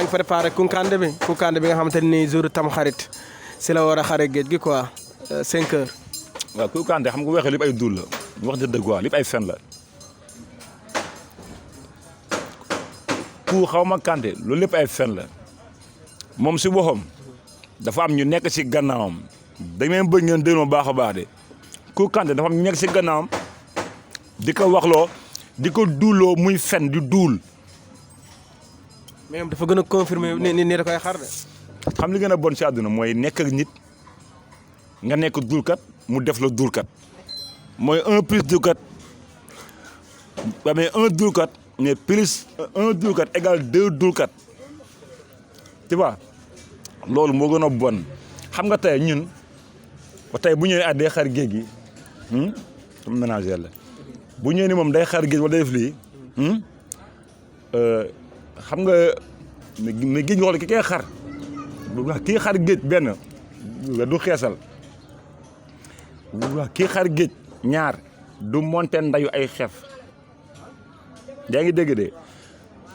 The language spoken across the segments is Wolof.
ngi préparé Kounkandé bi nga xamante ni jour tam xarit si la war a xare géej gi quoi 5 heures. waaw Kounkandé xam nga waxee lépp ay dul la wax dëgg quoi lépp ay fen la ku xaw ma Kandé loolu lépp ay fen la moom si boppam dafa am ñu nekk si gannaawam dañ leen bëgg ngeen déglu baax a baax de Kounkandé dafa am ñu nekk si gannaawam di ko waxloo di ko duuloo muy fen di duul. mais moom dafa gën a confirmer ni da koy xar de. xam li gën a bon si àdduna mooy nekk ak nit nga nekk duulkat mu def la duulkat mooy 1 plus duulkat mais 1 duulkat mais plus 1 duulkat égale 2 duulkat tu vois loolu moo gën a bon xam nga tey ñun tey bu ñëwee day xar géej gi comme ménagère la bu ñëwee ni moom day xar géej wala def lii xam nga mais géej xool ki koy xar kii xar géej benn du xeesal kii xar géej ñaar du monte ndayu ay xef yaa ngi dégg de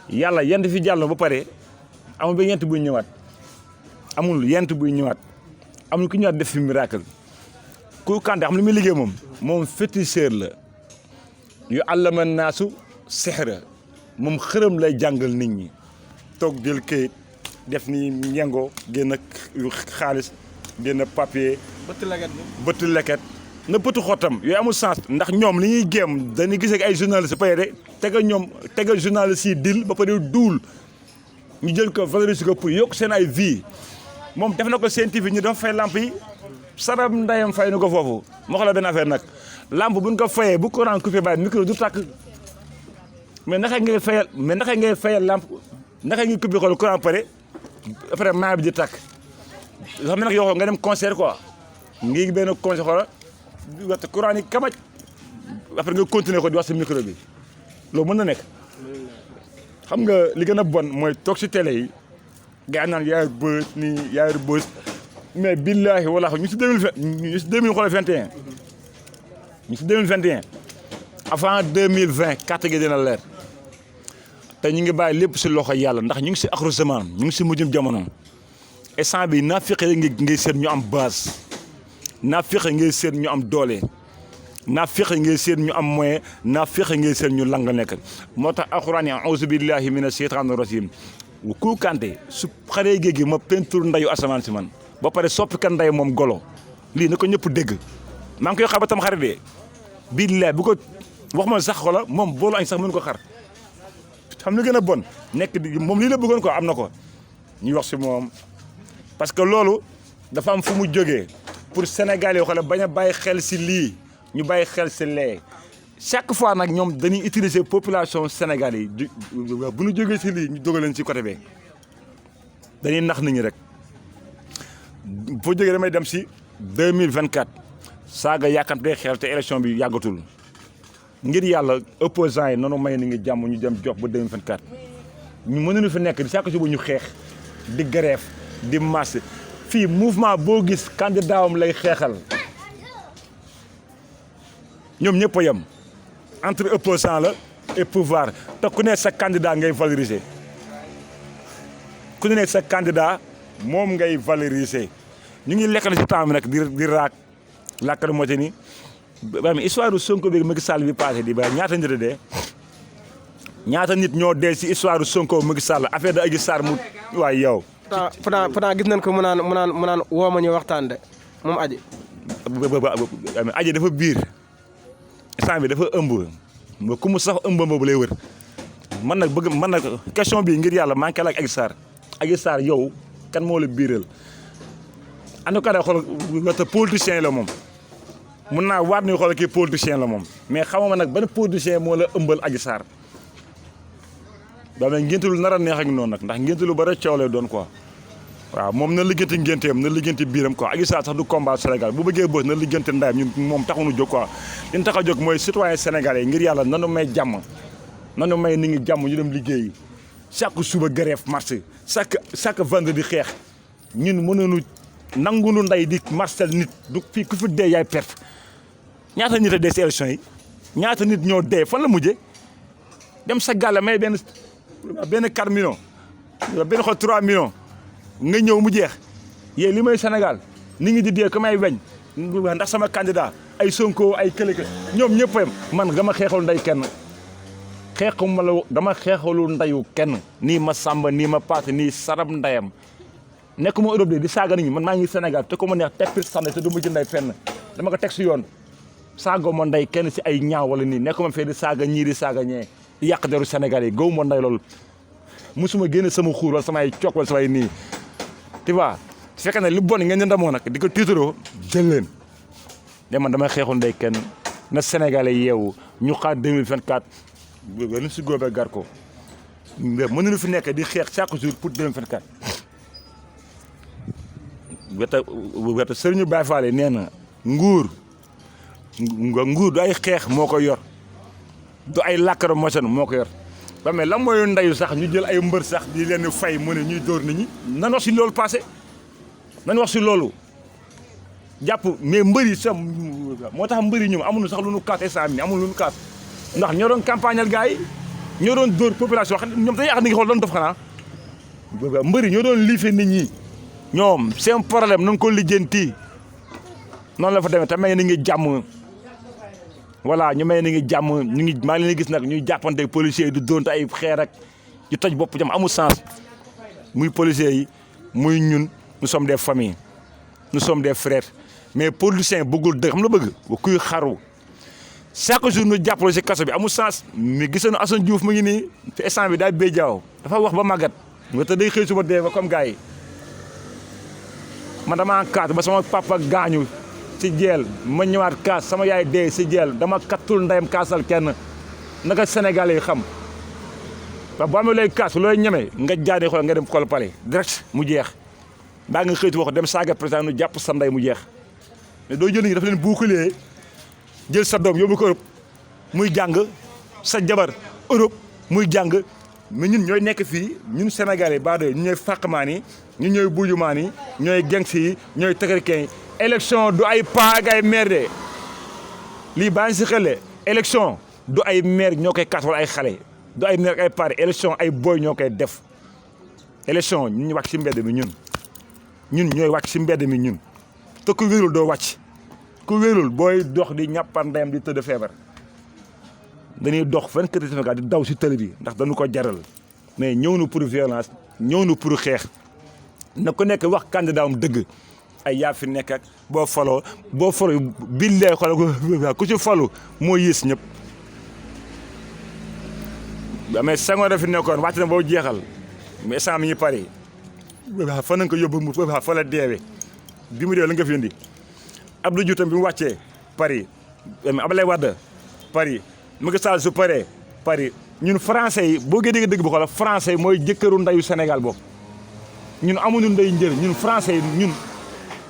yàlla yent fi jàll ba pare amul ba yent buy ñëwaat amul yent buy ñëwaat amul ku ñëwaat def fi miracle Kounkandé xam li muy liggéey moom féticheur la yu àllama naasu sixra moom xërëm lay jàngal nit ñi toog jël këyit def ni njengoo génn xaalis génn papier bëtt leket na bëtt xottam yooyu amul sens ndax ñoom li ñuy géem dañuy gisee ay journaliste paye de tega journaliste yi dil ba pare duul ñu jël ko valoriser ko pour yokk seen ay vie moom def na ko seen TV ñu dafa fay lamp yi sarab ndayam fay na ko foofu moo xam la benn affaire nag lamp buñ ko fayee bu courant coupé bàyyi micro du tàkk mais naka ngay fayal lamp naka ngay coupé xool courant pare après maa bi di tàkk xam ne nag yow nga dem concert quoi ngi benn concert xoola waxta courant yi kamaj après nga continuer ko di wax sa micro bi loolu mën na nekk xam nga li gën a bon mooy toog si télé yi gars yi naan yaay bës nii yaay bës mais billaahi wala ñu si 2021 ñu si 2021 avant 2020 carte gi dina leer te ñu ngi bàyyi lépp si loxo yàlla ndax ñu ngi si akru zaman ñu ngi si mujjum jamono instant bi naa fexe ngay seet ñu am base naa fexe ngay seet ñu am doole naa fexe ngay seet ñu am moyen naa fexe ngay seet ñu lang nekk moo tax alxuraan yi auzu billahi mina sheytaani rajim Kounkandé su xaree géej gi ma peinture ndayu asamaan si man ba pare soppi kan nday moom golo lii na ko ñëpp dégg maa ngi koy xar ba tam xarit de billahi bu ko wax ma sax xola moom boolu añ sax mënu ko xar xam li gën a bon nekk di moom lii la bëggoon ko am na ko ñuy wax si moom parce que loolu dafa am fu mu jógee pour Sénégal yoo xam ne bañ a bàyyi xel si lii ñu bàyyi xel si lee chaque fois nag ñoom dañuy utiliser population Sénégal yi bu ñu jógee si lii ñu dogal leen si côté bee dañuy nax nit ñi rek foo jógee damay dem si 2024 saaga yàkkante xel te élection bi yàggatul ngir yàlla opposants yi nanu may ni ngi jàmm ñu dem jox ba 2024 ñu mënuñu fi nekk di chaque jour ñu xeex di grève di marche fii mouvement boo gis candidat am lay xeexal ñoom ñëpp a yem entre opposant la et pouvoir te ku ne sa candidat ngay valoriser ku ne sa candidat moom ngay valoriser ñu ngi lekkal si temps bi nag di raak lakkal moo te ni ba histoire du Sonko bi Macky Sall bi passé di ba ñaata nit a dee ñaata nit ñoo dee si histoire du Sonko Macky Sall affaire da Adji Sarr mu waay yow. pourtant gis nañ ko mu naan woo ma ñu waxtaan de moom Adji. Adji dafa biir instant bi dafa ëmb ba ku mu sax ëmb boobu lay wër man nag question bi ngir yàlla maa ngi koy laaj Adji Sarr yow kan moo la biiral en tout cas da xool nga politicien la moom. mun naa waat ni xool kii politicien la moom mais xamuma nag ban politicien moo la ëmbal Adji Sarr daa mel ngéntalu nar a neex ak noonu nag ndax ngéntalu ba rek coow lay doon quoi waaw moom na liggéenti ngénteem na liggéenti biiram quoi Adji Sarr sax du combat Sénégal bu bëggee bës na liggéenti ndayam ñun moom taxuñu jóg quoi li ñu tax a jóg mooy citoyen sénégalais ngir yàlla nanu may jàmm nanu may nit ñi jàmm ñu dem liggéeyi chaque suba grève marché chaque vendredi xeex ñun mënuñu nangunu nday di marcel nit du fii ku fi dee yaay perte ñaata nit a dee si élection yi ñaata nit ñoo dee fan la mujjee dem sa gàlle may benn 4 millions benn xol 3 millions nga ñëw mu jeex yéen li may Sénégal ni ngi di dee comme ay weñ ndax sama candidat ay Sonko ay këlëkë ñoom ñëpp man dama xeexul nday kenn xeexuma la dama xeexalu ndayu kenn nii ma sàmba nii ma paate nii sarab ndayam nekkuma Europe de di saaga nit ñi man maa ngi Sénégal te ko ma neex teppit sànni te du ma jënday fenn dama ko teg si yoon saago ma nday kenn si ay ñaaw wala nii nekkuma fee di saaga ñii di saaga ñee di yàq deru Sénégal yi gaw ma nday loolu musuma génne sama xuur wala samay cook wala samay nii tu vois su fekkee ne li bon ngeen di ndamoo nag di ko tiitaroo jël leen de man dama xeexul nday kenn na Sénégalais yeewu ñu xaar 2024 lu si góobee gar ko mënuñu fi nekk di xeex chaque jour pour 2024 weta sëriñu Baye Fall nee na nguur du ay xeex moo ko yor du ay làkkaro motion moo ko yor ba mais lan mooy ndayu sax ñu jël ay mbër sax di leen fay mu ne ñuy dóor nit ñi nan wax si loolu passé nan wax si loolu jàpp mais mbër yi sax moo tax mbër yi ñoom amuñu sax lu nu kaas instant bi amuñu lu nu kaas ndax ñoo doon campagnal gars yi ñoo doon dóor population xam ñoom dañuy yàq ni ngi xool doon def xanaa mbër yi ñoo doon liife nit ñi ñoom seen problème nañ ko lijjanti noonu la fa demee te may na ngi jàmm voilà ñu may na ngi jàmm ñu ngi maa ngi leen gis nag ñuy jàppante policiers yi du doonte ay xeer ak yu toj bopp jam amul sens muy policiers yi muy ñun nous sommes des familles nous sommes des frères mais politicien bëggul dëgg xam la bëgg kuy xaru chaque jour ñu jàppale si kaso bi amul sens mais gis nañu Assane Diouf mu ngi nii te instant bi daal béy jaaw dafa wax ba màggat nga te day xëy suba dee ba comme gars yi man damaa kaas ba sama papa gaañu si jeel ma ñëwaat kaas sama yaay dee si jeel dama kattul ndeyam kaasal kenn naka Sénégalais yi xam waaw boo amee looy kaas looy ñeme nga jaadee xool nga dem xool pale direct mu jeex baa nga xëytu wax dem saaga président nu jàpp sa ndey mu jeex mais doo jël nit ñi dafa leen buukalee jël sa doom yóbbu ko Europe muy jàng sa jabar Europe muy jàng mais ñun ñooy nekk fii ñun Sénégalais ba doy ñu ñooy fàqmaan yi ñun ñooy buujumaan yi ñooy gengs yi ñooy tëgërkee yi élection du ay paa ak ay maire de lii baa ngi si xel élection du ay maire ñoo koy kaas wala ay xale du ay maire ak ay paa élection ay boy ñoo koy def élection ñun ñu wàcc si mbedd mi ñun ñooy wàcc si mbedd mi ñun te ku wérul doo wàcc ku wérul booy dox di ñàppar ndeyam di tëdd feebar dañuy dox 24 heures di daw si télé bi ndax dañu ko jaral mais ñëw nu pour violence ñëw nu pour xeex na ko nekk wax candidat am dëgg ay yaa fi nekk ak boo faloo billee xoolal ku ci falu moo yées ñëpp mais Senghor fi nekkoon wàcc na boo jeexal mais instant mi ñu pare waaw fa nañ ko yóbbu mu waaw fa la deewee bi mu dee la nga fi indi Abdou Diouf tam bi mu wàccee Paris Abdoulaye Wade Paris Macky Sall su paree Paris ñun français yi boo gee dégg bu xoolal français yi mooy jëkkëru ndeyu Sénégal boobu ñun amuñu ndey njëriñ ñun français yi ñun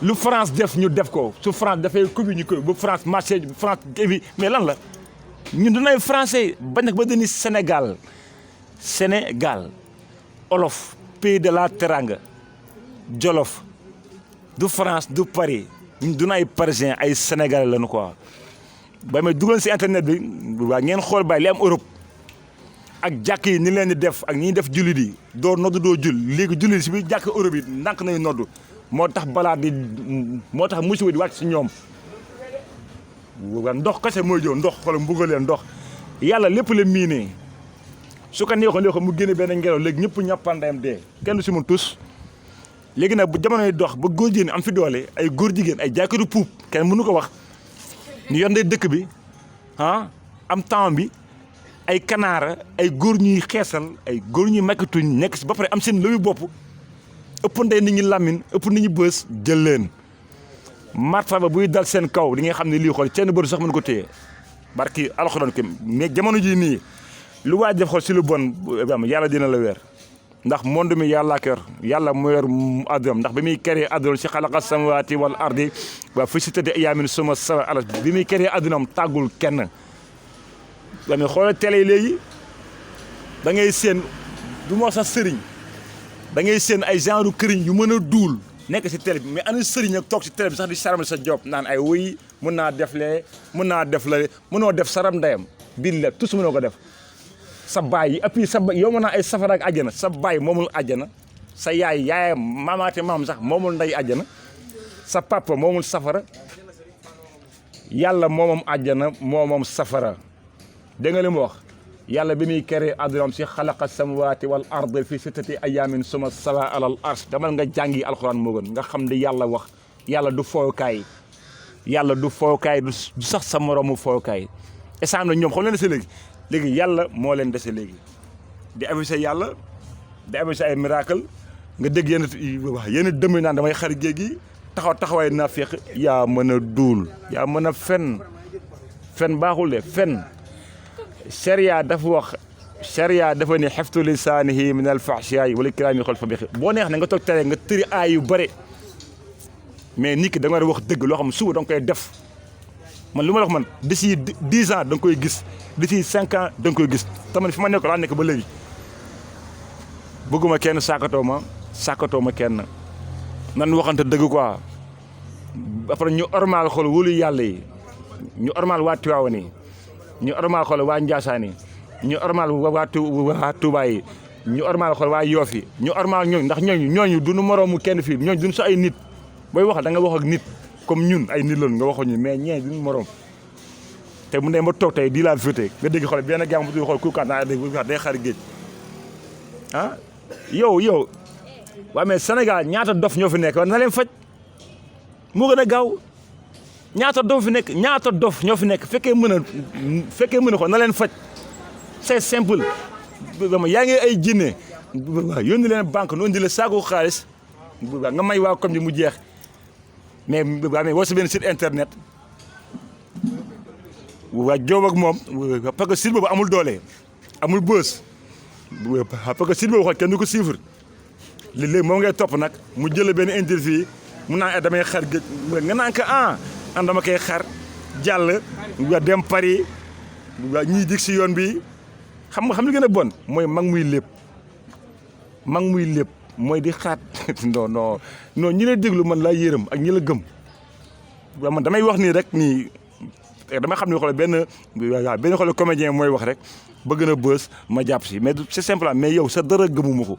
lu France def ñu def ko su France dafay coupe ñu ko bu France marché France bi mais lan la ñun dunay français bañ nag ba deni Sénégal olof pays de la Teranga Jolof du France du Paris ñun dunay parisien ay sénégalais lañu quoi ba may dugal si internet bi waa ngeen xool bay li am Europe ak jàkk yi ni leen di def ak ñi def jullit yi doo noddu doo jul léegi jullit si bi jàkk Europe yi ndànk nañu noddu moo tax balaa di moo tax musiba di wàcc si ñoom ndox kese mooy jow ndox xoolal mbugaleen ndox yàlla lépp la miinee su ko neexoon mu génne benn ngelaw léegi ñëpp ñàppandayam dee kenn du si mun tus léegi nag bu jamonoy dox ba góor jigéen am fi doole ay góor jigéen ay jàkkatu puub kenn mënu ko wax ñu yondee dëkk bi am temps bi ay kanaara ay góor ñuy xeesal ay góor ñuy makkatuñ nekk si ba pare am seen lëwi bopp ëpp ndey nit ñi làmmin ëpp nit ñi bës jël leen martaba buy dal seen kaw di nga xam ne lii xool seen bëri sax mën ko téye barki alxuraan ki mais jamono jii nii lu waay def xool si lu bon yàlla dina la weer ndax monde mi yàllaa ko yor yàlla moo yor àdduna ndax bi muy créé àdduna si xalaqa samwaati wal ardi waa fi si tëddee ayaamin suma sawa alas bi muy créé àddunaam tàggul kenn waa mais xoolal télé yi léegi da ngay seen du moo sax sëriñ da ngay seen ay genre këriñ yu mën a duul nekk si télé bi mais ana sëriñ ak toog si télé bi sax di saram sa job naan ay wuy mën naa def lee mën naa def la mënoo def saram ndeyam bii la tous mënoo ko def sa baay yi et puis sa yow mën naa ay safara ak àjjana sa baay moomul àjjana sa yaayam maamaate maam sax moomul nday àjjana sa papa moomul safara yàlla moomam àjjana moomam safara dégg nga li mu wax yàlla bi muy créé àddunaam si xalaqa samwaati wal ard fi sittati ayaamin suma stawa alal arsh damal nga jàngi alxuraan moo gën nga xam ne yàlla wax yàlla du fookaay yàlla du fookaay du sax sa moroomu fookaay esam na ñoom xam leen dese léegi yàlla moo leen dese léegi di avisé yàlla di avisé ay miracle nga dégg yenn dëmm naan damay xar géej gi taxawaay naa feex yaa mën a duul yaa mën a fen baaxul de fen sharia dafa ne xeftu lisaanihi min al fahshaay wala kiraami xol fa bixi boo neex ne nga toog tere nga tëri aay yu bëre mais nit ki da nga war a wax dëgg loo xam suba da nga koy def man lu ma la wax man d'ici 10 ans da nga koy gis d'ici 5 ans da nga koy gis tamit fi ma nekk laa nekk ba léegi bëgguma kenn sàkkatoo ma kenn nan waxante dëgg quoi après ñu ormal xool wóolu yàlla yi ñu ormal waa Tiwaawan yi ñu ormal xool waa Njaasaan yi ñu ormal waa Tuubaa yi ñu ormal xool waa Yoof yi ñu ormal ñooñu ndax ñooñu duñu moroomu kenn fii ñooñu duñu sa ay nit booy wax da nga wax ak nit comme ñun ay nit lañu nga waxoon ñu mais ñee duñu moroom te mu ne ma toog tey di la vérité nga dégg xool benn gàmm bu tudd xool kuukaan naa day xar géej ah yow waaw mais Sénégal ñaata dof ñoo fi nekk war na leen faj moo gën a gaaw ñaata dof ñoo fi nekk fekkee mën a ko na leen faj c'est simple yaa ngi ay jinne waaw yónni leen banque nu indi la saako xaalis nga may waa comme bi mu jeex mais woo sa benn site internet waa joob ak moom parce que site boobu amul doole amul bës parce que site boobu xool kenn du ko suivre léegi moom ngay topp nag mu jël benn interview mu naan damay xar géej nga naan ko an dama koy xar jàll nga dem Paris ñii dig si yoon bi xam li gën a bon mooy mag muy lépp mooy di xaat non ñi lay déglu man laa yërëm ak ñi la gëm waaw man damay wax nii rek nii dama xam ne xool benn xool comédien mooy wax rek bëgg na bës ma jàpp si mais c'est simple mais yow sa dara gëmuma ko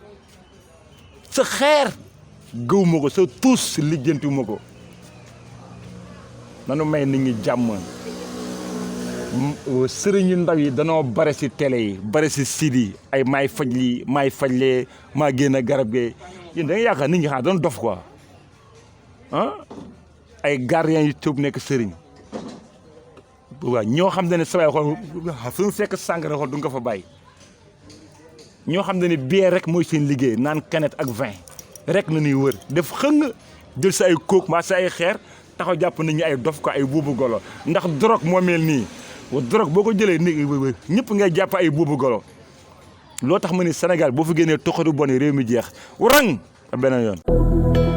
sa xeer gëwuma ko sa tuus lijjantiwuma ko nanu may nit ñi jàmm sëriñu ndaw yi danoo bare si télé yi bare si site yi ay maay faj lii maay faj lee maa génn garab gee yéen da nga yaakaar nit ñi xanaa doon dof quoi ay gardien yu tuub nekk sëriñ waaw ñoo xam ne sawaay xool fu mu fekk sàngara xool du nga fa bàyyi ñoo xam ne bière rek mooy seen liggéey naan canette ak vin rek na ñuy wër def xëng jël sa ay kóok mbaa sa ay xeer taxaw jàpp nit ñi ay dof ko ay buubu golo ndax drogue moo mel nii drogue boo ko jëlee ni ñëpp ngay jàpp ay buubu golo loo tax ma ni Sénégal boo fi génnee toxatu bon réew mi jeex rang a beneen yoon